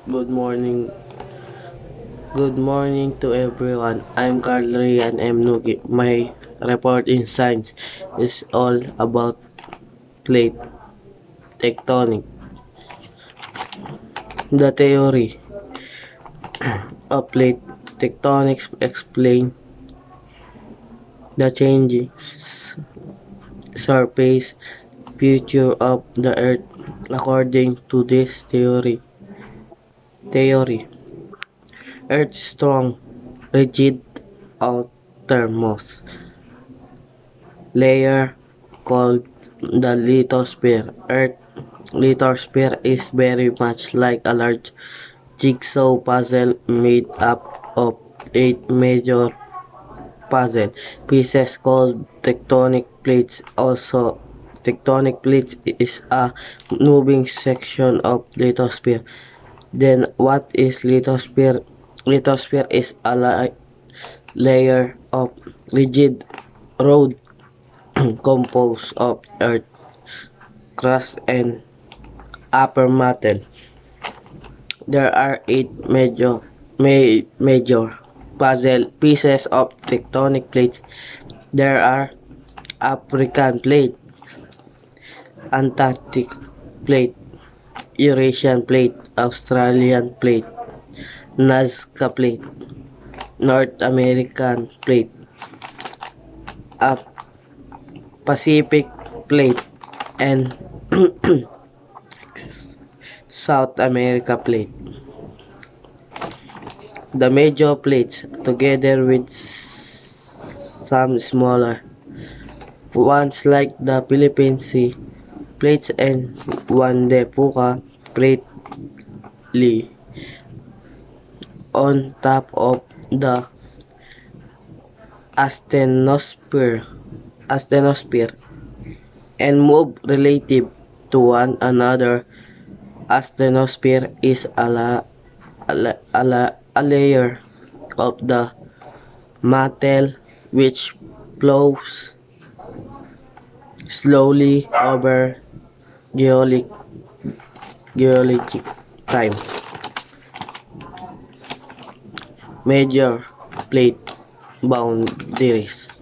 Good morning. Good morning to everyone. I'm Carl Rian M. Nugi. My report in science is all about plate tectonic. The theory of plate tectonics explain the changing surface feature of the earth. According to this theory, Earth's strong, rigid outermost layer called the lithosphere. Earth's lithosphere is very much like a large jigsaw puzzle made up of 8 major puzzle pieces called tectonic plates. Also, tectonic plates is a moving section of lithosphere. Then, what is lithosphere? Lithosphere is a layer of rigid road composed of earth crust and upper mantle. There are 8 major puzzle pieces of tectonic plates. There are African plate, Antarctic plate, Eurasian plate, Australian plate, Nazca plate, North American plate, a Pacific plate, and South America plate. The major plates, together with some smaller ones like the Philippine Sea plates and Juan de Fuca plate, lie on top of the asthenosphere and move relative to one another. Asthenosphere is a layer of the mantle which flows slowly over geologic geologic time. Major plate boundaries.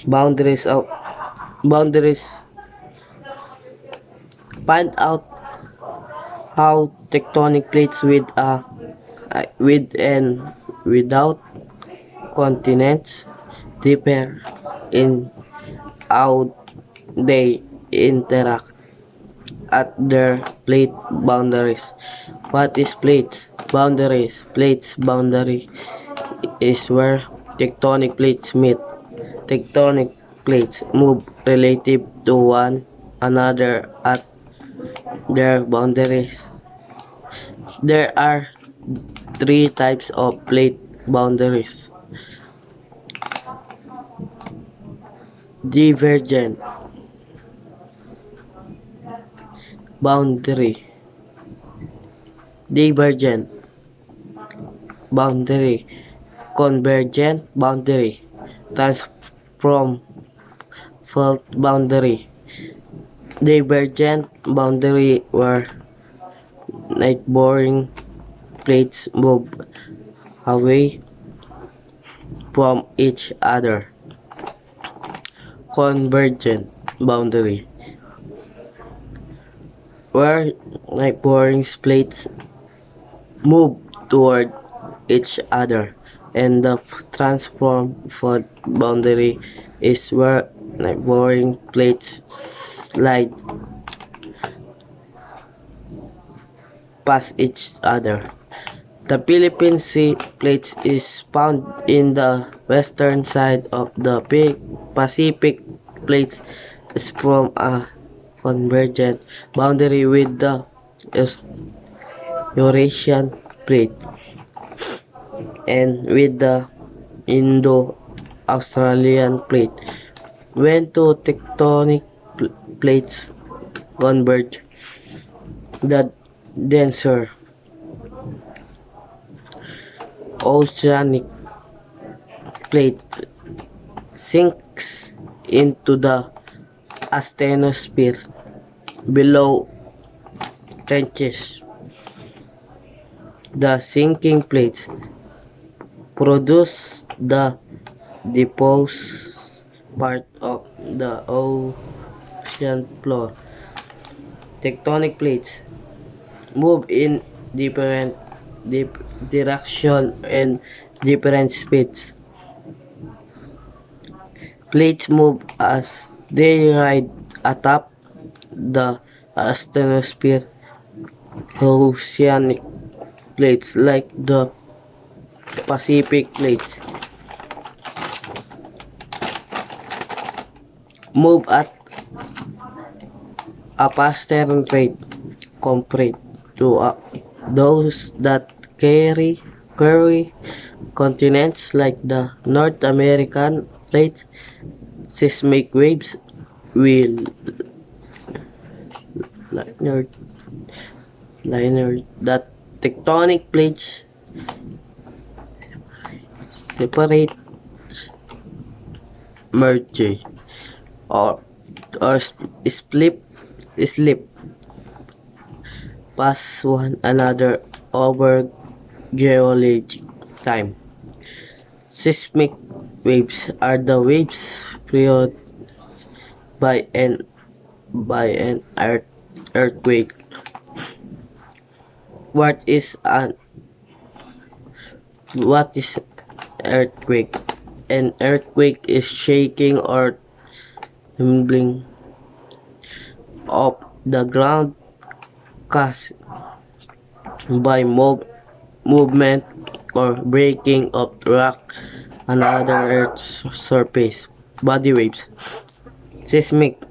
Boundaries of boundaries find out how tectonic plates with and without continents differ in how they interact at their plate boundaries. What is plates? Boundaries. Plates boundary is where tectonic plates meet. Tectonic plates move relative to one another at their boundaries. There are 3 types of plate boundaries: divergent boundary, divergent boundary, convergent boundary, transform fault boundary. Divergent boundary where neighboring plates move away from each other. Convergent boundary where neighboring plates move toward each other, and the transform fault boundary is where neighboring plates slide past each other. The Philippine Sea plate is found in the western side of the Pacific plate is from a convergent boundary with the Eurasian plate and with the Indo-Australian plate. When two tectonic plates converge, the denser oceanic plate sinks into the asthenosphere below trenches. The sinking plates produce the deposed part of the ocean floor. Tectonic plates move in different direction and different speeds. Plates move as they ride atop the astrosphere. Oceanic plates like the Pacific plates move at a faster rate compared to those that carry continents like the North American plates. Seismic waves will liner, liner that tectonic plates separate, merge, or slip past one another over geologic time. Seismic waves are the waves produced by an earthquake. What is an what is earthquake? An earthquake is shaking or trembling of the ground caused by movement or breaking of rock on other Earth's surface. Body waves. Seismic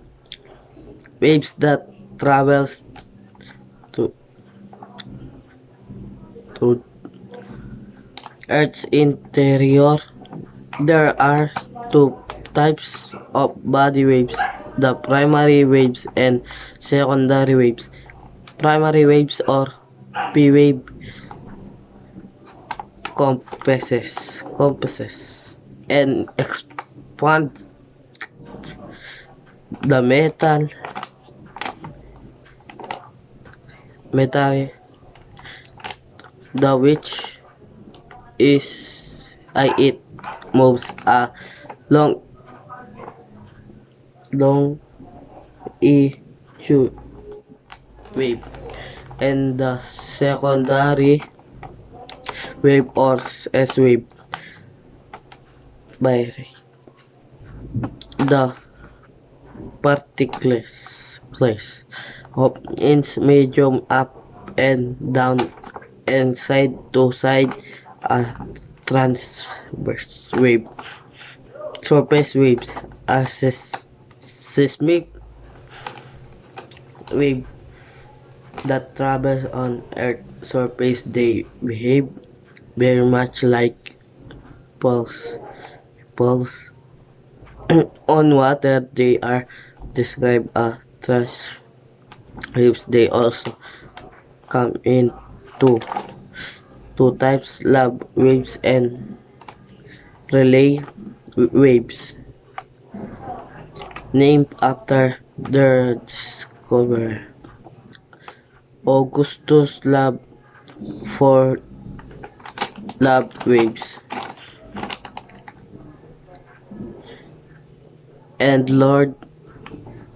waves that travels to, to Earth's interior. There are two types of body waves, the primary waves and secondary waves. Primary waves or P wave compasses and expand the metal the which is it moves a long long e wave, and the secondary wave or S wave by the particles of its medium up and down and side to side, a transverse wave. Surface waves are seismic wave that travels on Earth's surface. They behave very much like pulse on water. They are described as thrust waves. They also come in two types, love waves and relay waves, named after their discoverer Augustus Love for love waves, and Lord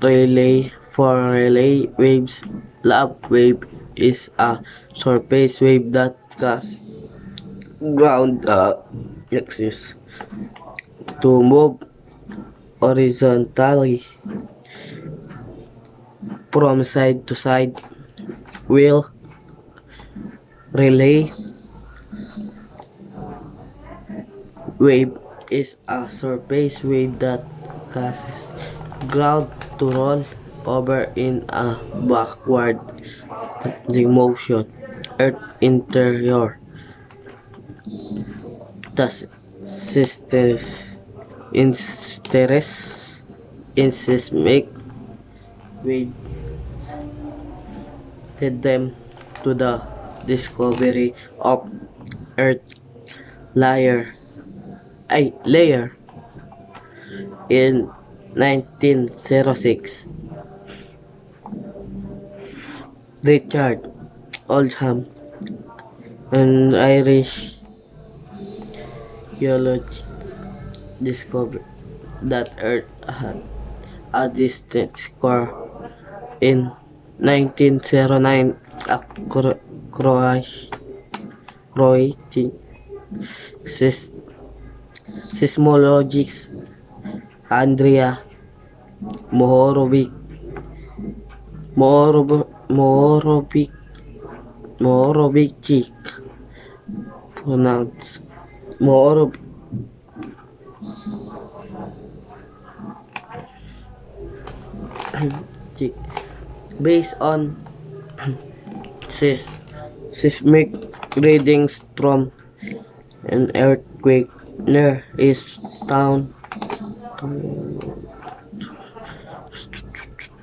Rayleigh for relay waves. Love wave is a surface wave that causes ground axis to move horizontally from side to side, while relay wave is a surface wave that causes ground to roll over in a backward motion. Earth interior. The sisters interest in seismic waves led them to the discovery of Earth layer in 1906. Richard Oldham, an Irish geologist, discovered that Earth had a distant core in 1909. A Croatian seismologist Andrea Mohorovic Mohorovic Mohorovic Mohorovic pronounced Mohorovic based on seismic readings from an earthquake near his town,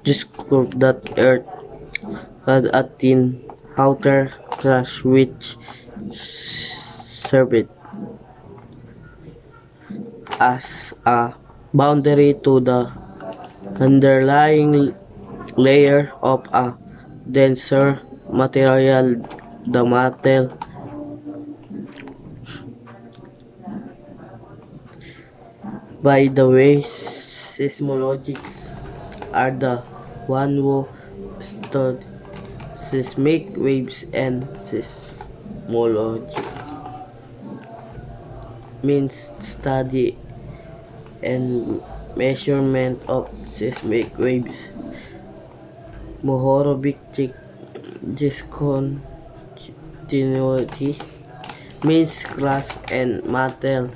discovered that Earth had a thin outer crust which served as a boundary to the underlying layer of a denser material, the mantle. By the way, seismologists are the one who study seismic waves, and seismology means study and measurement of seismic waves. Mohorovic discontinuity means crust and mantle.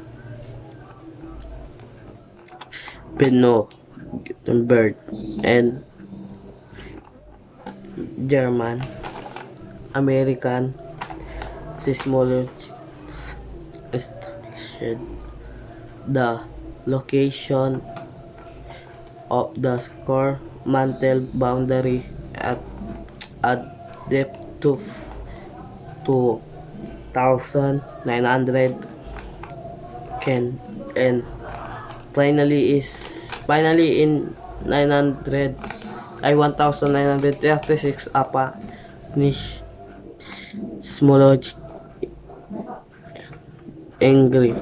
Benno Gutenberg and German American seismologists established the location of the core mantle boundary at a depth of 2,900 km and finally in 1936 apa niche seismology angry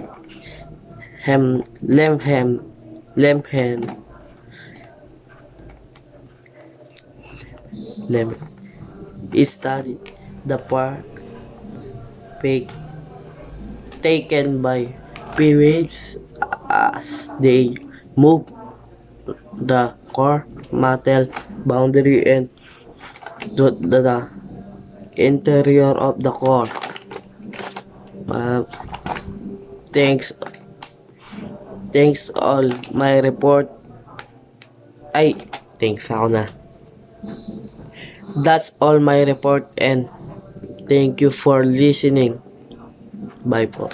Lemhem studied the part taken by P waves as they move the core mantle boundary and the interior of the core. Thanks all my report. Thanks ako na. That's all my report and thank you for listening. Bye po.